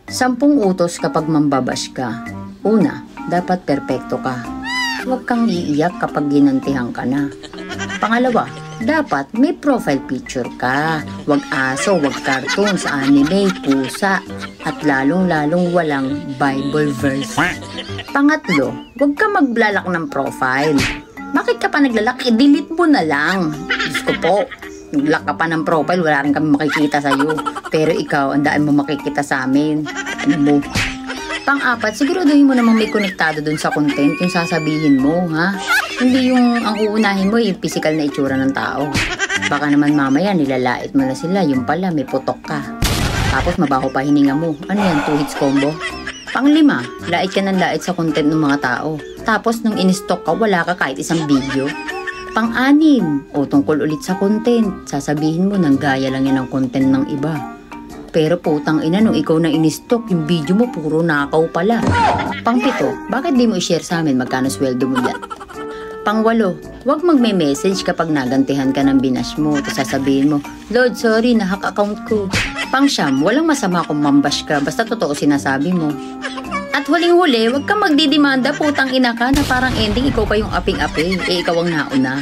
10 utos kapag mambabash ka. Una, dapat perpekto ka. Huwag kang iiyak kapag ginantihan ka na. Pangalawa, dapat may profile picture ka. Huwag aso, huwag cartoons, anime, pusa, at lalong-lalong walang Bible verse. Pangatlo, huwag ka maglalak ng profile. Bakit ka pa naglalak? I-delete mo na lang. Diyos ko po, naglak ka pa ng profile, wala rin kami makikita sa'yo. Pero ikaw, ang daan mo makikita sa amin. Ano mo? Pang-apat, siguraduhin mo namang may konektado dun sa content yung sasabihin mo, ha? Hindi yung ang uunahin mo yung physical na itsura ng tao. Baka naman mamaya nilalait mo na sila, yung pala may putok ka. Tapos mabaho pa hininga mo. Ano yan, 2 hits combo? Pang-5, lait ka ng lait sa content ng mga tao. Tapos nung in-stock ka, wala ka kahit isang video. Pang-6, o tungkol ulit sa content, sasabihin mo nang gaya lang yan ang content ng iba. Pero putang ina, nung ikaw na in-stock, yung video mo puro nakaw pala. Pang-7, bakit di mo i-share sa amin magkano sweldo mo yan? Pang-8, huwag magme-message kapag nagantihan ka ng binash mo. Tapos sasabihin mo, Lord, sorry, nahack account ko. Pang-9, walang masama kung mambash ka, basta totoo sinasabi mo. At huling-huli, huwag kang magdidimanda, putang ina ka, na parang ending ikaw pa yung aping-api, ikaw ang nauna.